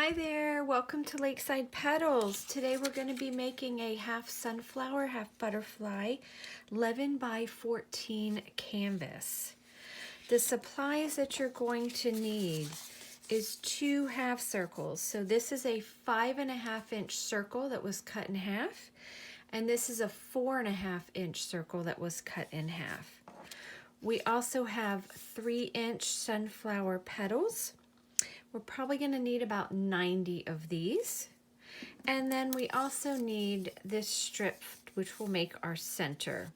Hi there, welcome to Lakeside Petals. Today we're going to be making a half sunflower, half butterfly 11 by 14 canvas. The supplies that you're going to need is 2 half circles. So this is a 5.5-inch circle that was cut in half, and this is a 4.5-inch circle that was cut in half. We also have 3-inch sunflower petals. We're probably going to need about 90 of these. And then we also need this strip, which will make our center.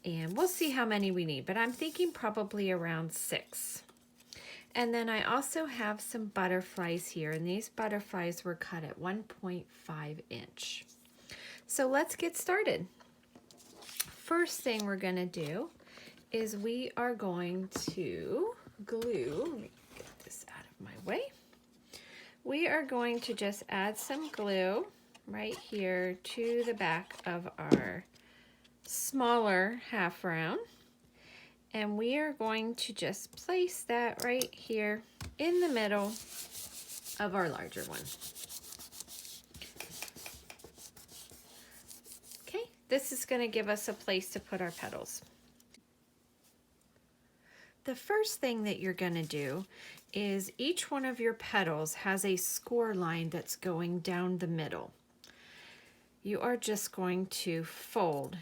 And we'll see how many we need, but I'm thinking probably around 6. And then I also have some butterflies here, and these butterflies were cut at 1.5 inch. So let's get started. First thing we're going to do is we are going to glue. My way. We are going to just add some glue right here to the back of our smaller half round, and we are going to just place that right here in the middle of our larger one. Okay, this is going to give us a place to put our petals. The first thing that you're going to do is each one of your petals has a score line that's going down the middle. You are just going to fold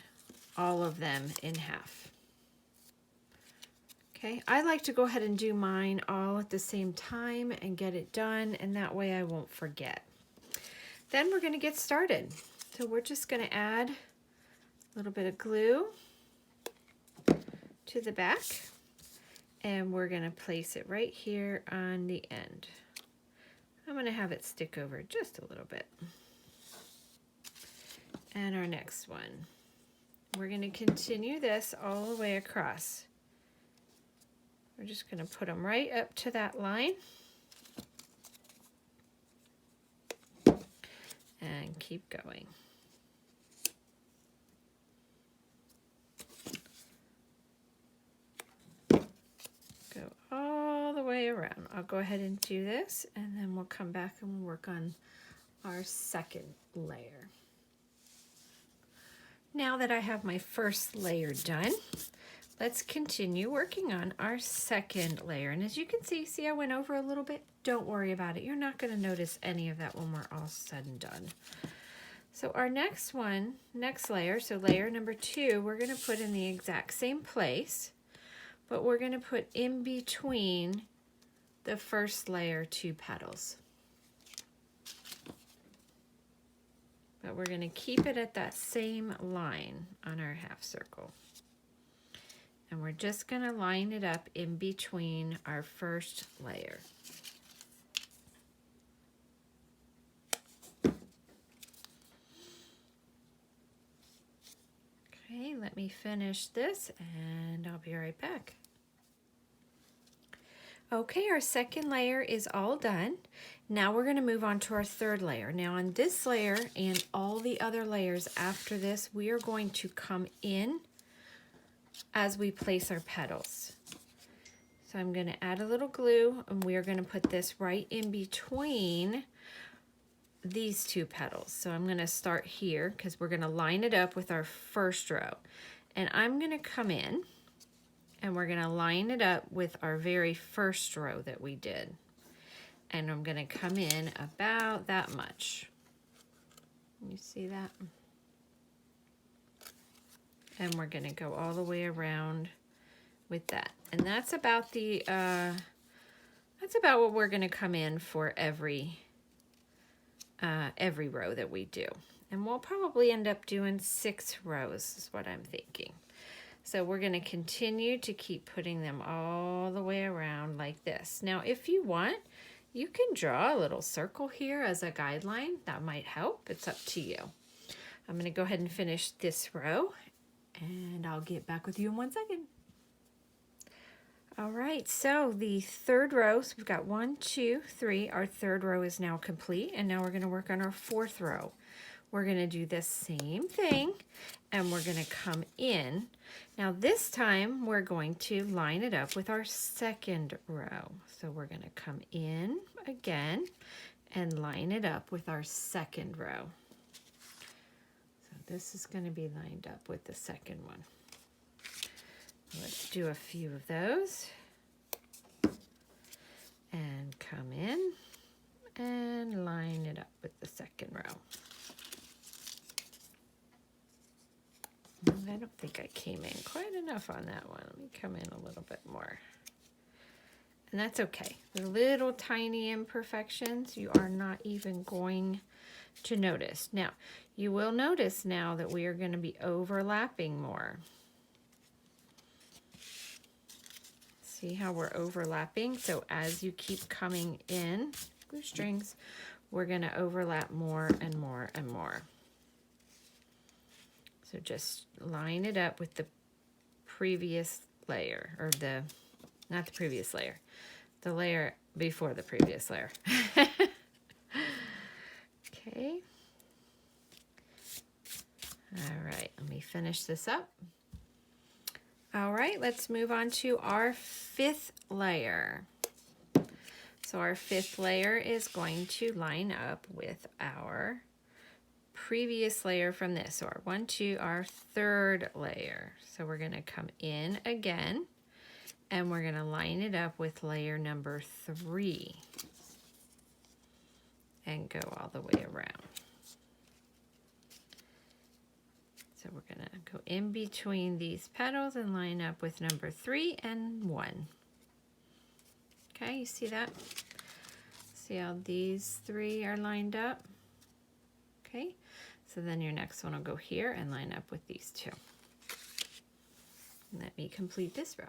all of them in half. Okay, I like to go ahead and do mine all at the same time and get it done, and that way I won't forget. Then we're going to get started. So we're just going to add a little bit of glue to the back. And we're going to place it right here on the end. I'm going to have it stick over just a little bit. And our next one. We're going to continue this all the way across. We're just going to put them right up to that line. And keep going. All the way around. I'll go ahead and do this, and then we'll come back and we'll work on our second layer. Now that I have my first layer done, let's continue working on our second layer. And as you can see I went over a little bit? Don't worry about it. You're not going to notice any of that when we're all said and done. So our next layer, so layer number 2, we're going to put in the exact same place, but we're going to put in between the first layer 2 petals. But we're going to keep it at that same line on our half circle. And we're just going to line it up in between our first layer. Okay, let me finish this and I'll be right back. Okay, our second layer is all done. Now we're going to move on to our third layer. Now on this layer and all the other layers after this, we are going to come in as we place our petals. So I'm going to add a little glue, and we are going to put this right in between these 2 petals. So I'm going to start here because we're going to line it up with our first row. And I'm going to come in and we're going to line it up with our very first row that we did. And I'm going to come in about that much. You see that? And we're going to go all the way around with that. And that's about what we're going to come in for every row that we do. And we'll probably end up doing 6 rows is what I'm thinking. So we're going to continue to keep putting them all the way around like this. Now, if you want, you can draw a little circle here as a guideline. That might help. It's up to you. I'm going to go ahead and finish this row, and I'll get back with you in 1 second. All right, so the third row, so we've got 1, 2, 3. Our third row is now complete, and now we're going to work on our fourth row. We're going to do the same thing, and we're going to come in. Now this time we're going to line it up with our second row. So we're going to come in again, and line it up with our second row. So this is going to be lined up with the second one. Let's do a few of those. And come in and line it up with the second row. I don't think I came in quite enough on that one. Let me come in a little bit more. And that's okay. The little tiny imperfections you are not even going to notice. Now, you will notice now that we are going to be overlapping more. See how we're overlapping? So as you keep coming in, glue strings, we're going to overlap more and more and more. So just line it up with the previous layer, or not the previous layer, the layer before the previous layer. Okay. All right, let me finish this up. All right, let's move on to our fifth layer. So our fifth layer is going to line up with our previous layer from this, or our third layer. So we're going to come in again, and we're going to line it up with layer number 3 and go all the way around. So we're going to go in between these petals and line up with number 3 and 1. Okay, you see that? See how these 3 are lined up? Okay, so then your next one will go here and line up with these 2. Let me complete this row.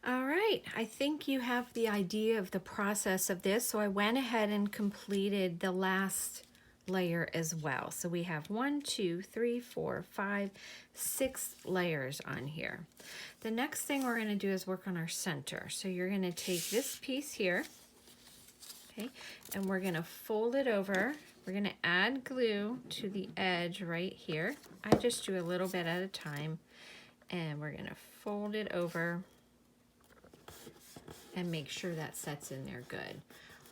All right, I think you have the idea of the process of this, so I went ahead and completed the last layer as well. So we have 1, 2, 3, 4, 5, 6 layers on here. The next thing we're going to do is work on our center. So you're going to take this piece here, okay, and we're going to fold it over. We're going to add glue to the edge right here. I just do a little bit at a time, and we're going to fold it over and make sure that sets in there good.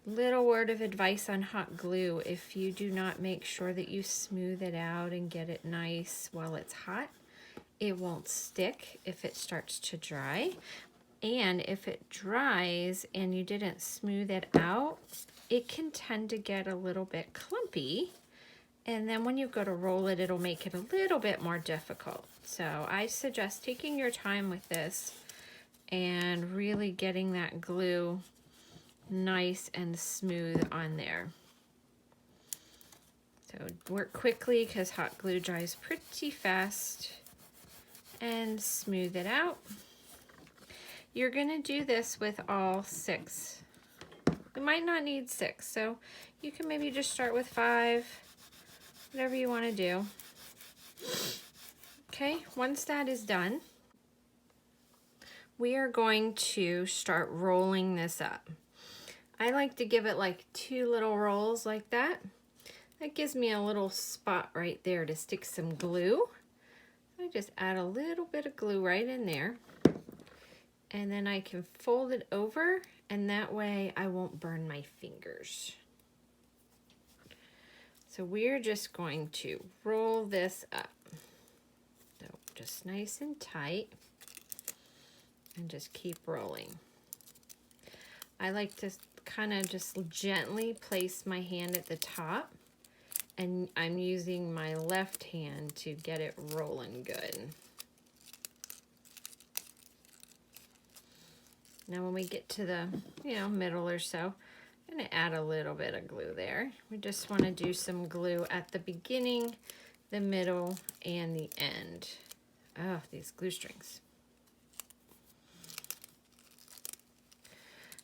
Little word of advice on hot glue: if you do not make sure that you smooth it out and get it nice while it's hot, it won't stick if it starts to dry. And if it dries and you didn't smooth it out, it can tend to get a little bit clumpy. And then when you go to roll it, it'll make it a little bit more difficult. So I suggest taking your time with this and really getting that glue nice and smooth on there. So work quickly because hot glue dries pretty fast, and smooth it out. You're going to do this with all 6. You might not need 6, so you can maybe just start with 5, whatever you want to do. Okay, once that is done, we are going to start rolling this up. I like to give it like 2 little rolls like that. That gives me a little spot right there to stick some glue. I just add a little bit of glue right in there. And then I can fold it over, and that way I won't burn my fingers. So we're just going to roll this up. So just nice and tight. And just keep rolling. I like to kind of just gently place my hand at the top, and I'm using my left hand to get it rolling good. Now when we get to the middle or so, I'm going to add a little bit of glue there. We just want to do some glue at the beginning, the middle, and the end. Oh, these glue strings.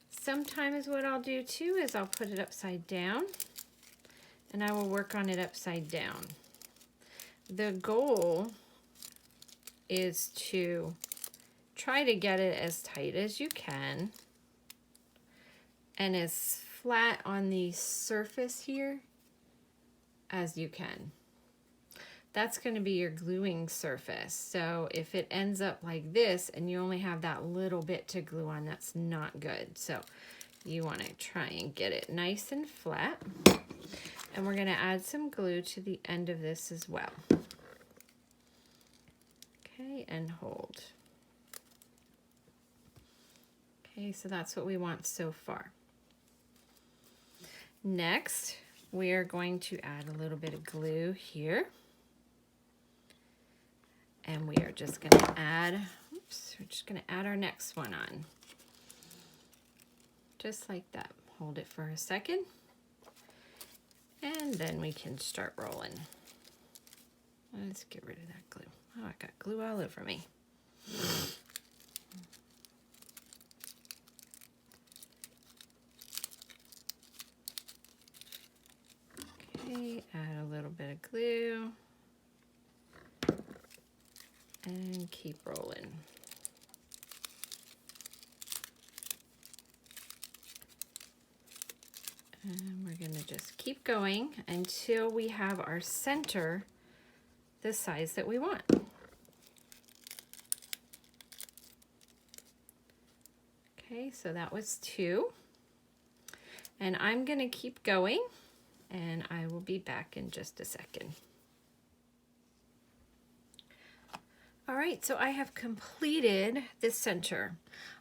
Sometimes what I'll do too is I'll put it upside down, and I will work on it upside down. The goal is to try to get it as tight as you can and as flat on the surface here as you can. That's going to be your gluing surface. So if it ends up like this and you only have that little bit to glue on, that's not good. So you want to try and get it nice and flat. And we're going to add some glue to the end of this as well. Okay, and hold. Okay, so that's what we want so far. Next, we are going to add a little bit of glue here. And we are just going to add, we're just going to add our next one on. Just like that. Hold it for a second. And then we can start rolling. Let's get rid of that glue. Oh, I got glue all over me. Okay, add a little bit of glue. And keep rolling. And we're going to just keep going until we have our center the size that we want. Okay, so that was 2. And I'm going to keep going, and I will be back in just a second. All right, so I have completed this center.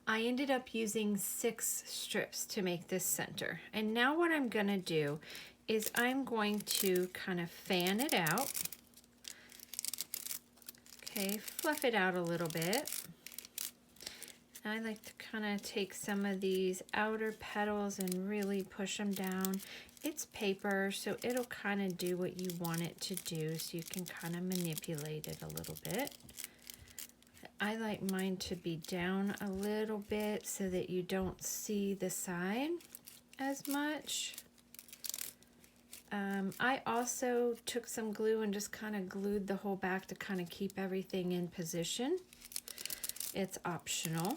I ended up using 6 strips to make this center. And now what I'm gonna do is I'm going to kind of fan it out. Okay, fluff it out a little bit. I like to kind of take some of these outer petals and really push them down. It's paper, so it'll kind of do what you want it to do, so you can kind of manipulate it a little bit. I like mine to be down a little bit so that you don't see the side as much. I also took some glue and just kind of glued the whole back to kind of keep everything in position. It's optional.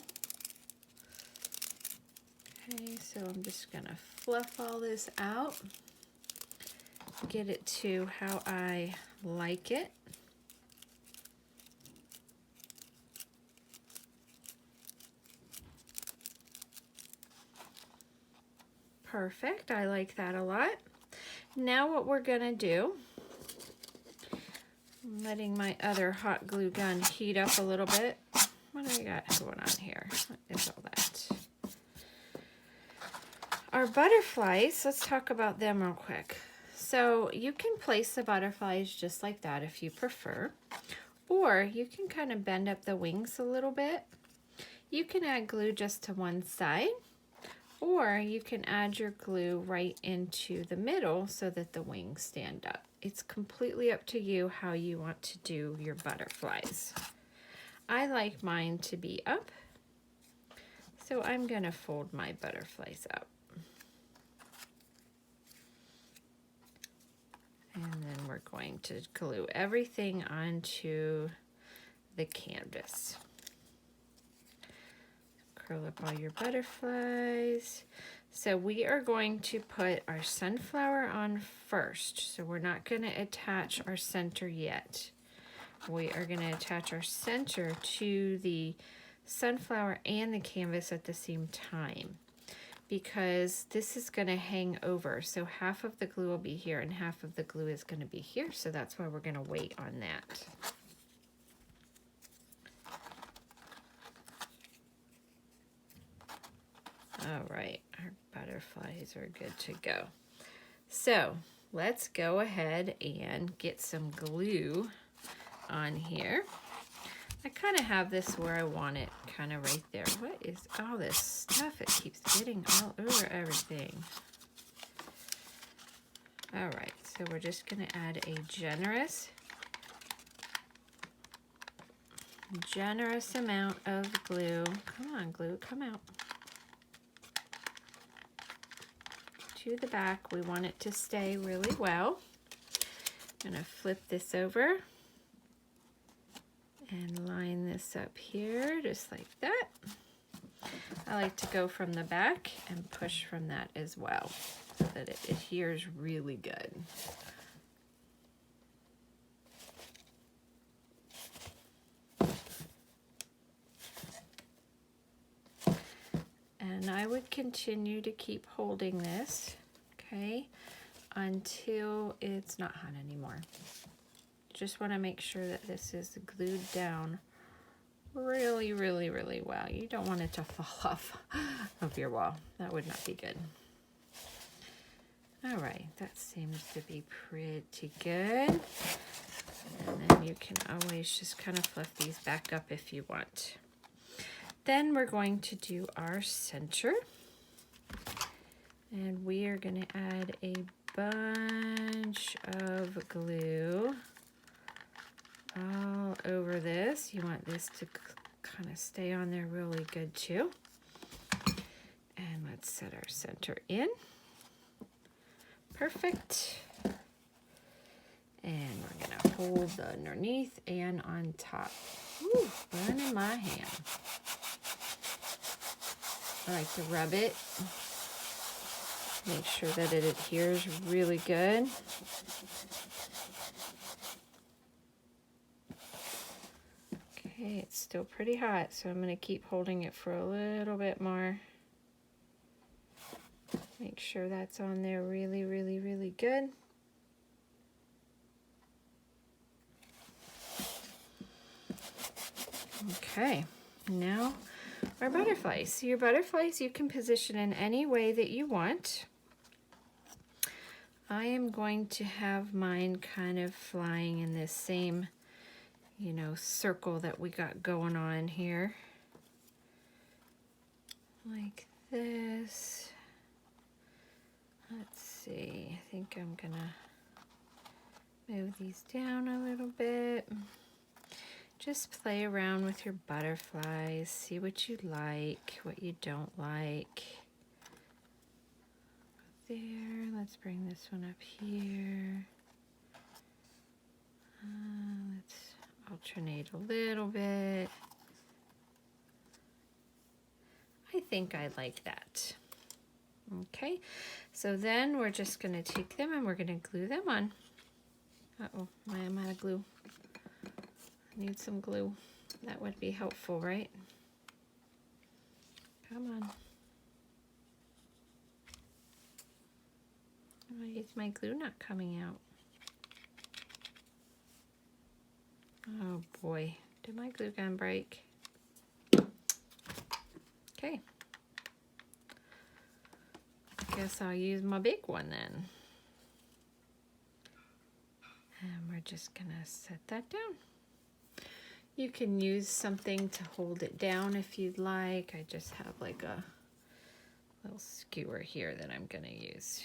Okay, so I'm just gonna fluff all this out, get it to how I like it. Perfect, I like that a lot. Now what we're gonna do, I'm letting my other hot glue gun heat up a little bit. What do we got going on here? What is all that? Our butterflies, let's talk about them real quick. So you can place the butterflies just like that if you prefer, or you can kind of bend up the wings a little bit. You can add glue just to one side, or you can add your glue right into the middle so that the wings stand up. It's completely up to you how you want to do your butterflies. I like mine to be up, so I'm gonna fold my butterflies up. And then we're going to glue everything onto the canvas. Curl up all your butterflies. So we are going to put our sunflower on first. So we're not going to attach our center yet. We are going to attach our center to the sunflower and the canvas at the same time, because this is going to hang over. So half of the glue will be here and half of the glue is going to be here. So that's why we're going to wait on that. All right, our butterflies are good to go. So let's go ahead and get some glue on here. I kind of have this where I want it, kind of right there. What is all this stuff? It keeps getting all over everything. All right, so we're just going to add a generous amount of glue. Come on, glue, come out. To the back, we want it to stay really well. I'm going to flip this over and line this up here just like that. I like to go from the back and push from that as well so that it adheres really good. And I would continue to keep holding this, okay, until it's not hot anymore. Just want to make sure that this is glued down really, really, really well. You don't want it to fall off of your wall. That would not be good. All right, that seems to be pretty good. And then you can always just kind of fluff these back up if you want. Then we're going to do our center. And we are going to add a bunch of glue all over this. You want this to kind of stay on there really good too. And let's set our center in. Perfect. And we're going to hold the underneath and on top. Ooh, burning my hand. I like to rub it. Make sure that it adheres really good. Okay, it's still pretty hot, so I'm going to keep holding it for a little bit more. Make sure that's on there really, really, really good. Okay, now our butterflies. So your butterflies you can position in any way that you want. I am going to have mine kind of flying in this same, you know, circle that we got going on here. Like this. Let's see, I think I'm gonna move these down a little bit. Just play around with your butterflies, see what you like, what you don't like. There, let's bring this one up here. Let's alternate a little bit. I think I like that. Okay, so then we're just going to take them and we're going to glue them on. Uh-oh, I'm out of glue. I need some glue. That would be helpful, right? Come on. Why is my glue not coming out? Oh boy, did my glue gun break? Okay. Guess I'll use my big one then. And we're just gonna set that down. You can use something to hold it down if you'd like. I just have like a little skewer here that I'm gonna use.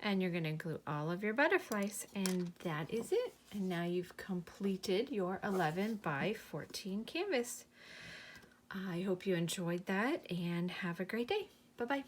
And you're gonna glue all of your butterflies, and that is it. And now you've completed your 11 by 14 canvas. I hope you enjoyed that and have a great day. Bye-bye.